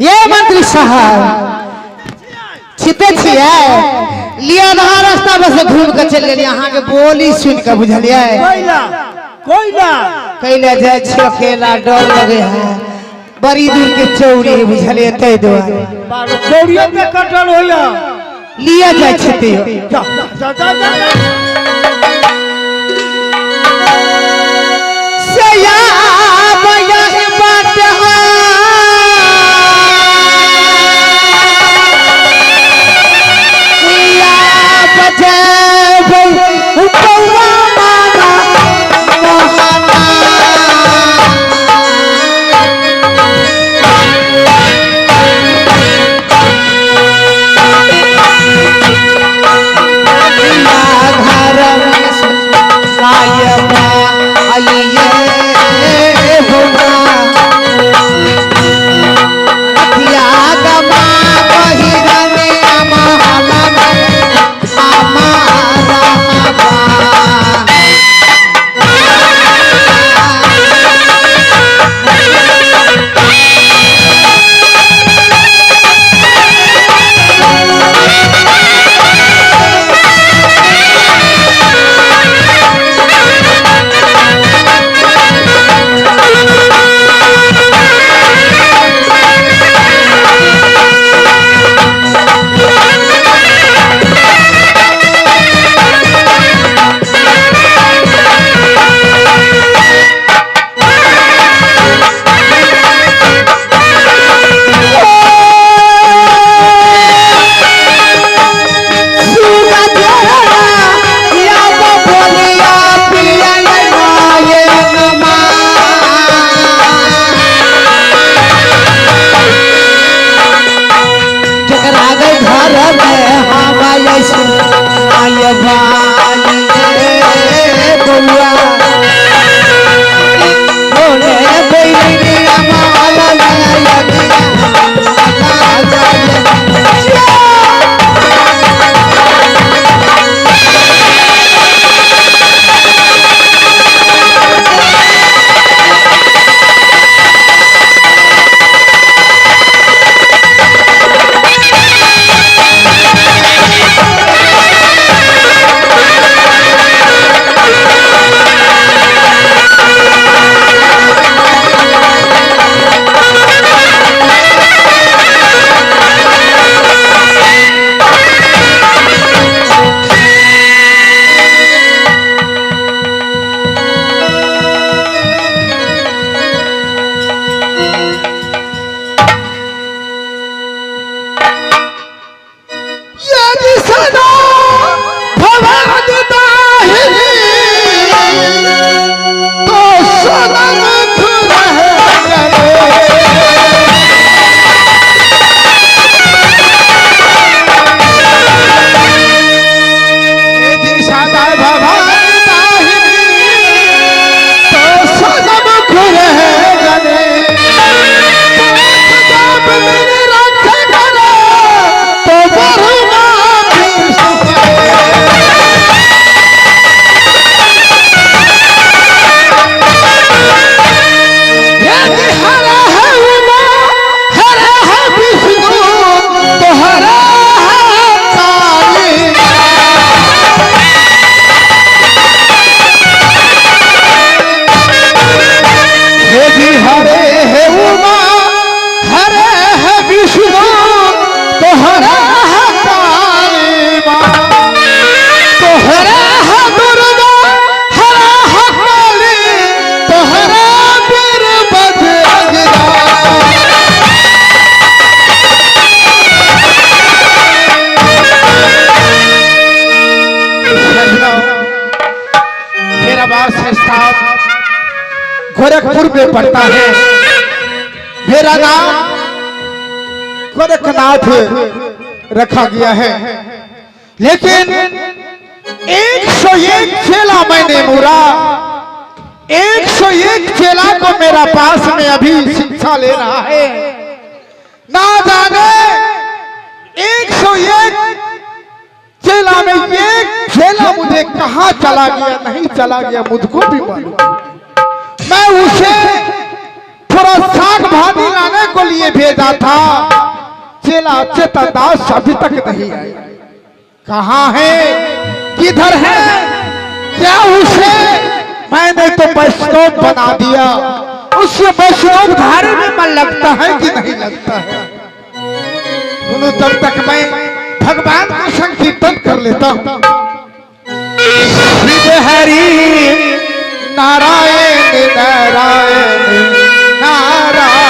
ये मंत्री साहब छिपे छिए लिया आधा रास्ता बस घूम के चल गए यहाँ के बोली सुन के बुझलिए कैले जाए छियो अकेला डर लगे है बड़ी दूर के चौड़ी बुझलिए तै द्वारे चौड़िया पे कटल होया लिया जाए छिते सया बया बात गोरखपुर में पड़ता है। मेरा नाम गोरखनाथ रखा गया है, लेकिन 101 चेला मैंने मुरा, 101 चेला को मेरा पास में अभी शिक्षा ले रहा है। ना जाने 101 चेला में एक चेला मुझे कहाँ चला गया, नहीं चला गया मुझको भी मालूम। मैं उसे थोड़ा साग भाजी लाने को लिए लिए भेजा था, चेला चेतन दास अभी तक नहीं आया। कहाँ है, किधर है, क्या उसे मैंने तो वैष्णव बना दिया, उससे वैष्णव धारे में मन लगता है कि नहीं लगता है। सुनो, तब तक मैं भगवान का संकीर्तन कर लेता हूँ। श्री हरि नारायण नारायण नारायण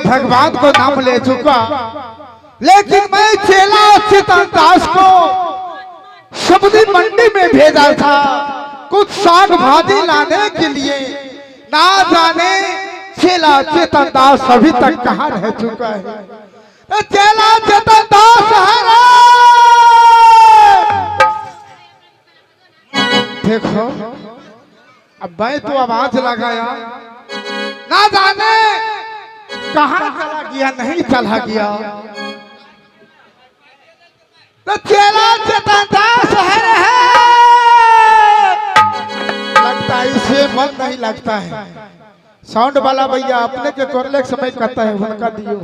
भगवान को नाम ले चुका, लेकिन मैं चेला चेतन दास को सब्जी मंडी में भेजा था कुछ साग भाजी लाने के लिए। ना जाने चेला चेतन दास अभी तक कहाँ रह चुका है। तो चेला चेतन दास है, देखो अब मैं तो आवाज लगाया, ना जाने कहाँ चला गया, नहीं चला गया। तो चेला चेतन दास है, लगता है इसे मन नहीं लगता है। साउंड वाला भैया अपने के कोरले समय कहता है उनका दियो।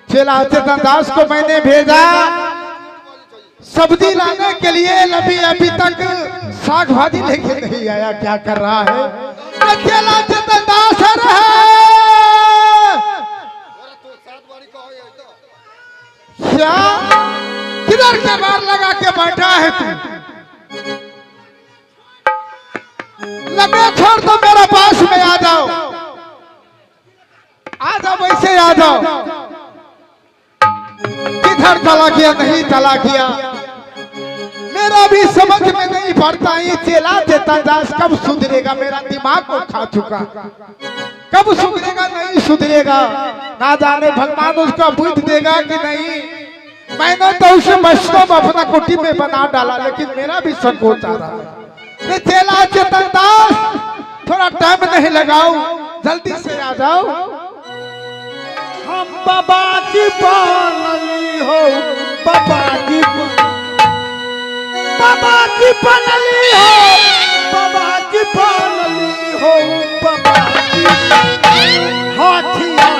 चेला चेतन दास को मैंने भेजा सब्जी लाने के लिए, अभी तक साग भाजी लेके नहीं आया। क्या कर रहा है चेला चेतन दास है। क्या किधर के बार लगा के बैठा है तू? लगे छोड़ तो मेरे पास में आ जाओ, आ जाओ, वैसे आ जाओ। किधर चला गया, नहीं चला गया, मेरा भी समझ में नहीं पड़ता। ये चेला चेतन दास कब सुधरेगा, मेरा दिमाग को खा चुका। कब सुधरेगा, नहीं सुधरेगा, ना जाने भगवान उसका बुद्धि देगा कि नहीं। मैंने तो उसे वैष्णव अपना कुटी में बना डाला, लेकिन मेरा भी संकोच आ रहा है। चेला चेतन दास थोड़ा टाइम नहीं लगाओ, जल्दी से आ जाओ। हम बाबा की पालनी हो, बाबा की पालनी हो, बाबा की पालनी हो, बाबा की हाथिया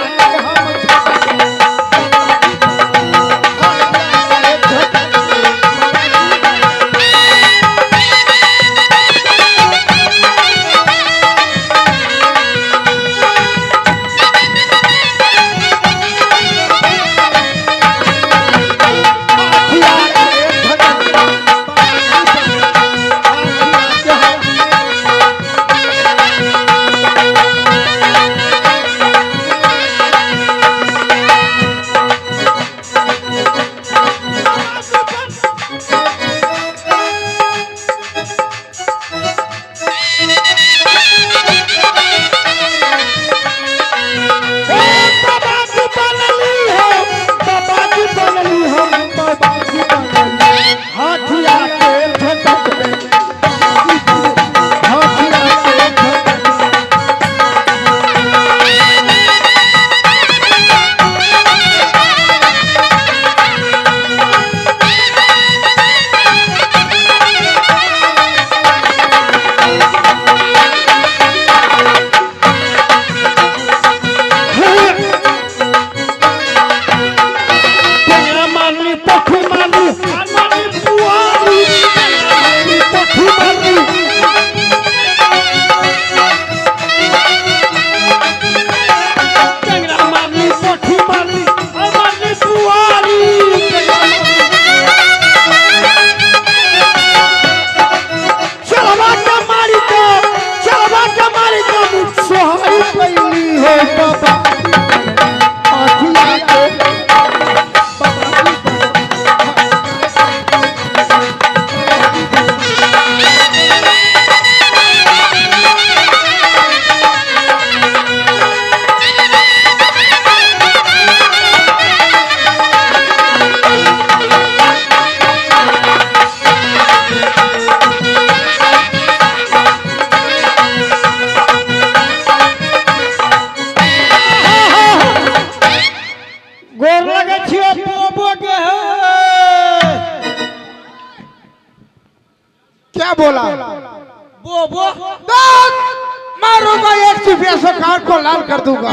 चुपिया से कान को लाल कर दूंगा।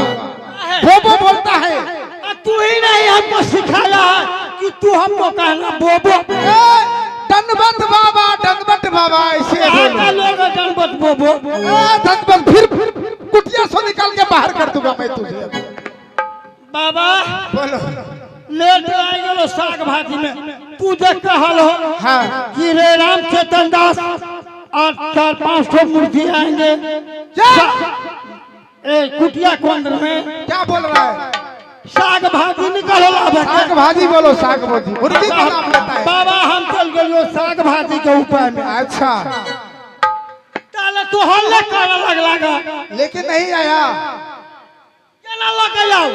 बोबो बोलता है। तू ही नहीं हमको सिखाया कि तू हमको कहना बोबो। दंडवत बाबा ऐसे लोग दंडवत बोबो। दंडवत फिर कुटिया से निकाल के बाहर कर दूंगा मैं तुझे। बाबा बोलो। लेट आ गेलो साग भाजी में तू जे कहल हो हाँ। कि रे राम चेतन दास और 4-5 मूर्ति आएंगे कुटिया केंद्र में। क्या बोल रहा है? साग भाजी निकल साग भाजी बोलो, साग भाजी मुर्गी का नाम लेता है। बाबा हम चल गए साग भाजी के उपाय में। अच्छा ताले तो हल्ले करे लगा लेकिन नहीं आया। केना लग जाओ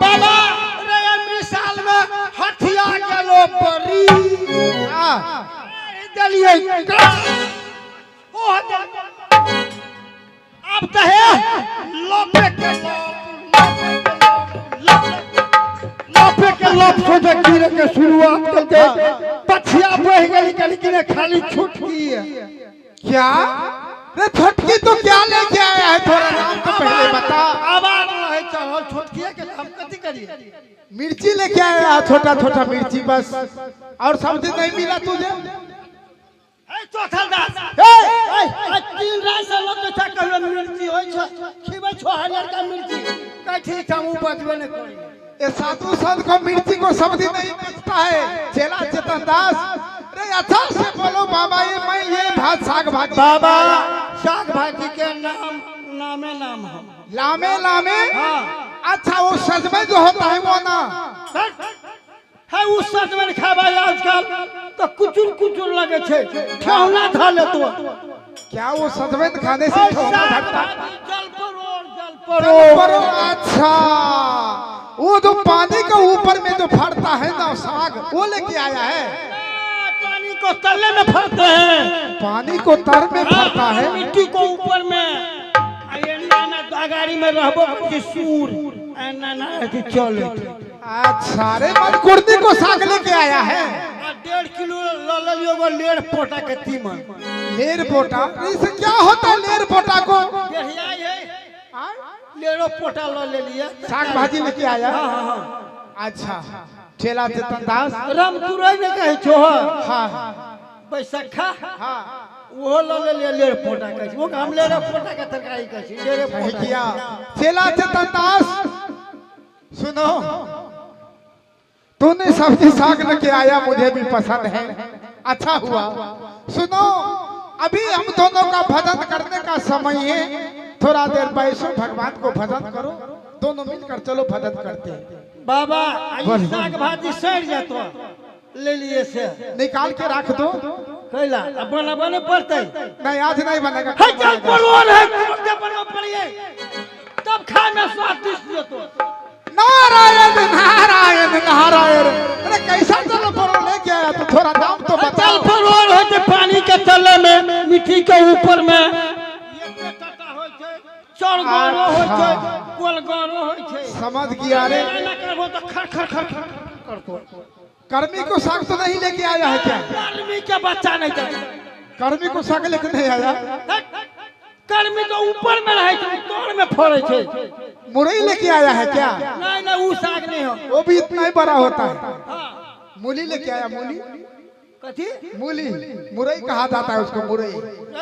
बाबा रे मिसाल में हथिया के लो परी दलिए ओ अब तो है लोपे के लोप सोचे गिरे के शुरुआत करके पछिया बह गई लेकिन खाली छुटकी है। क्या रे छोटकी तो क्या लेके आया है? थोड़ा नाम तो पहले बता। आवाज रहे चलो छोटकी के हम कथी करिए? मिर्ची लेके आया है, छोटा छोटा मिर्ची बस, और सब्जी नहीं मिला तुझे? चौथल दास तीन रात से लोग कथा कहलो मिर्ची होय छ खिबै छ हजार का मिर्ची कथी हम बचबे न करी। ये साधु संत को मिर्ची को सब्जी नहीं बचता है। चेला चेतन दास रे अच्छा से बोलो बाबा, ये भात साग भाजी। बाबा साग भाजी के नाम नामे नाम है लामे लामे। हाँ। अच्छा वो सजमे जो होता है वो ना है उस सच में खाबा आजकल तो कुचुर कुचुर लगे छे ठौना धा ले तो। क्या वो सजमें खाने से ठौना घटता? जल परो। अच्छा वो जो पानी के ऊपर में जो फड़ता है ना साग, वो लेके आया है। पानी को तले में फड़ते हैं। पानी को तर में फड़ता है, मिट्टी को ऊपर में गाड़ी में रहबो कि सूर ना चले। अच्छा रे मन कुर्दी को साग लेके आया है। 1.5 किलो ले लियो वो लेर पोटा के तीमन। लेर पोटा इसे क्या होता है? लेर पोटा को बढ़िया है लेरो पोटा ले लिया साग भाजी लेके आया। हाँ। अच्छा चेला चेतन दास राम तुरई ने कहे छो। हाँ बैसखा हाँ वो ले लिया लेर पोटा के वो हम लेरो पोटा के तरकारी के लेरे सही पोटा किया। चेला चेतन दास सुनो, तूने सब्जी साग लेके आया, मुझे भी पसंद है, अच्छा हुआ। सुनो अभी हम दोनों का भजन करने का समय है, थोड़ा देर बैठो, भगवान को भजन करो, दोनों मिलकर चलो भजन करते हैं। बाबा आई साग भाजी सड़ जातो ले लिए से निकाल के रख दो। कैला बने पड़ते नहीं आज नहीं बनेगा। है चल परवर है दे बनो पड़िए तब खाए में स्वादिष्ट होतो। नारायण नारायण नारायण। अरे कैसा चलो परवर लेके आया तू? थोड़ा दाम तो बता। चल परवर होते पानी के तले में मिट्टी के ऊपर में ये टटा होय छै, चौरगोरो होय छै, कोलगोरो होय छै। समझ गया रे। ना करबो तो खर खर खर करतो। कर्मी को साग तो नहीं लेके आया है क्या? कर्मी के बच्चा नहीं जाए। कर्मी को साग लेके नहीं आया? कर्मी तो ऊपर में रहे छै, तोड़ में फड़े छै। मुरई लेके आया है क्या? नहीं वो साग नहीं हो, वो भी इतना ही बड़ा होता है। हाँ। मूली लेके आया। मूली कथी मूली मुरई कहा जाता है उसको। मुरई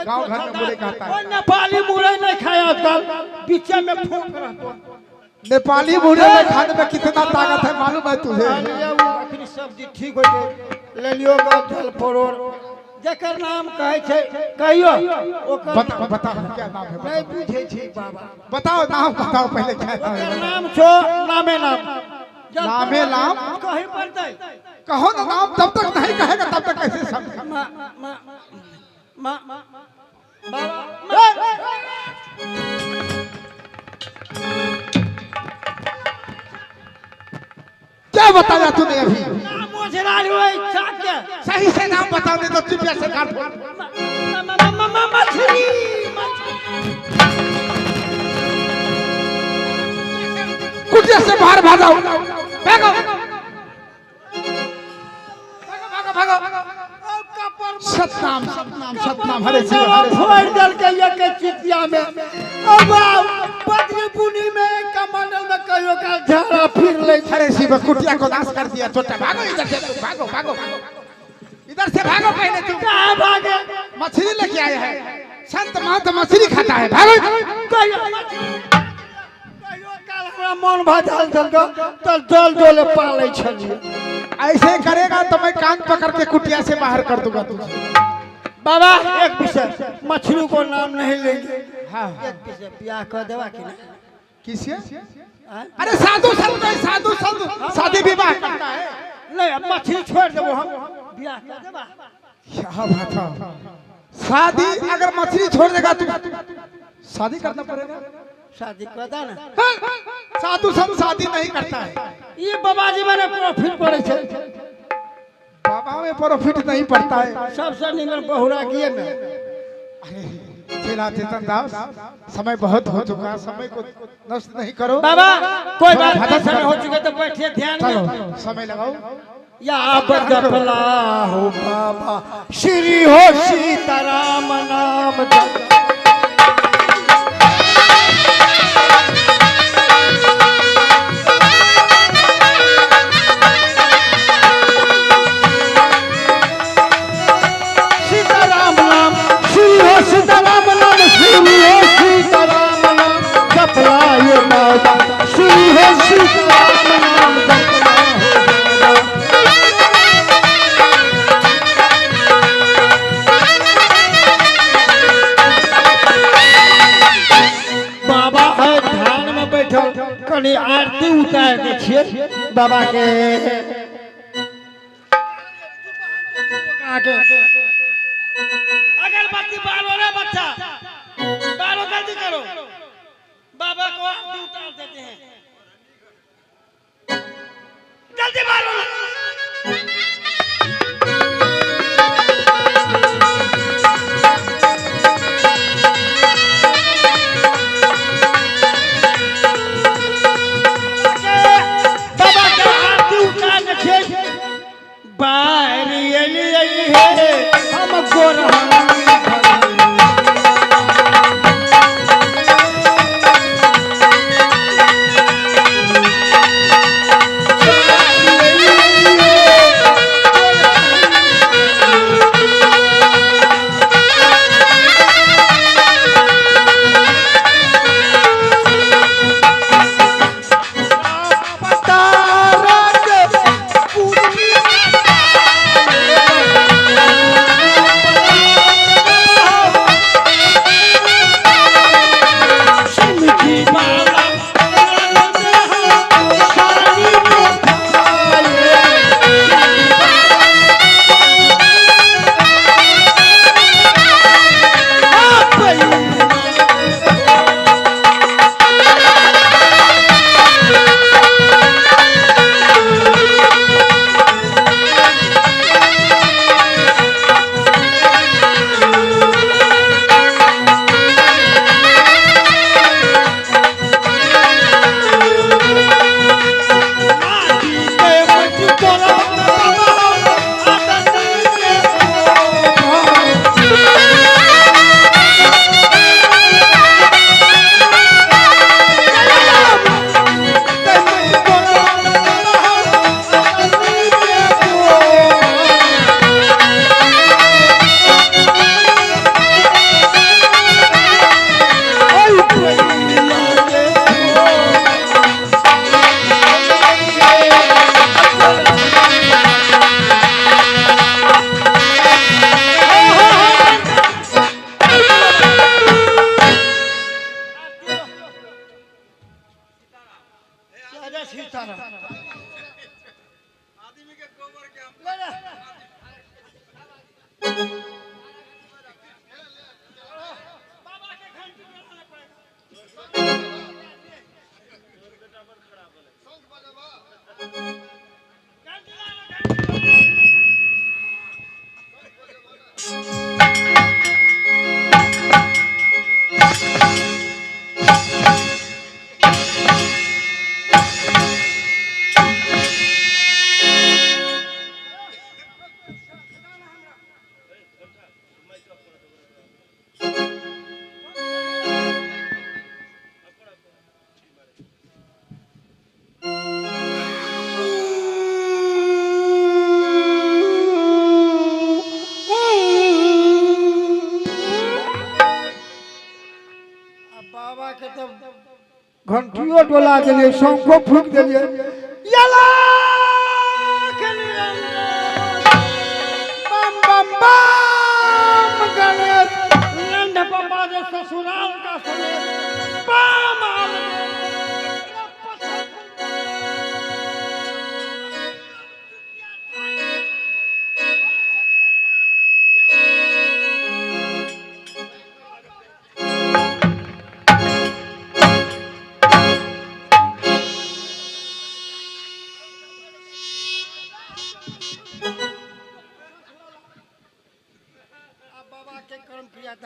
गांव घर में मुरई कहता है। नेपाली मुरई नहीं खाया आजकल, बीचे में फूंक रहा। नेपाली मुरई में खाने में कितना ताकत है मालूम है तुझे? अखनी सब्जी ठीक हो जाए ले लियो जल परोर जकर नाम कहे छे कहियो ओकर बताओ बताओ क्या नाम है? नहीं पूछे छी बाबा। बताओ नाम बताओ पहले क्या नाम ओकर है? नाम छो नामे नाम। नामे नाम कहे पड़ते कहो ना नाम, जब तक नहीं कहेगा तब तक कैसे समझेगा? मा मा मा बाबा क्या बताया तूने अभी? मोजराल होय चाके सही से नाम बता दे तो चुपिया से काट। मछली कुटिया से बाहर भागो भागो भागो भागो। सतनाम सतनाम सतनाम हरे शिव हरे शिव। फोड़ दल के ये के चितिया में पत्नी पुनी में कमंडल में कहियो का झाड़ा फिर ले। अरे शिव कुटिया को नाश कर दिया छोटा, भागो इधर से, भागो भागो इधर से भागो, पहले तुम कहाँ भागे? मछली लेके आए हैं, संत महंत मछली खाता है, भागो। काल हमरा मन भाजल तो जल डोले पाले छलिए। ऐसे करेगा तो मैं कान पकड़ के कुटिया से बाहर कर दूंगा तुझे। बाबा एक विषय, मछली को नाम नहीं लेंगे। हाँ एक विषय ब्याह कर देवा कि ना? किसे? हाँ? अरे साधु संत है, साधु संत शादी विवाह करता है। नहीं अब मछली छोड़ देवो, हम ब्याह कर देवा। क्या बात है, शादी अगर मछली छोड़ देगा तो शादी करना पड़ेगा। शादी कर दा ना। साधु संत शादी नहीं करता है। ये बाबा जी मैंने प्रॉफिट पड़े छे। बाबा में प्रॉफिट नहीं पड़ता है। सबसे निमन बहुरा किए में। अरे चला चेतन दास, समय बहुत हो चुका, समय को नष्ट नहीं करो। बाबा कोई बात नहीं, समय हो चुका तो बैठिए ध्यान चलो में। समय लगाओ। या बदला हो बाबा, श्री हो सीताराम नाम जप। सीताराम नाम, श्री हो सीताराम नाम, श्री हो सीताराम नाम जपला ये बाबा, श्री हो सीताराम नाम जपला हो बाबा। बाबा है ध्यान में बैठल, कनी आरती उतार के छिए बाबा के। अगरबत्ती बालो रे बच्चा, बालो जल्दी करो, बाबा को आरती उतार देते हैं, जल्दी बालो। बाबा का आरती उतार देते बारी अली है हमको रहना। घंटियों डोला दिलिए, शंखो फूक दिलिए। यला बम बम बम गणेश नंद पापा रे ससुराल का सनेश बम आल बाबा के कर्म किया था।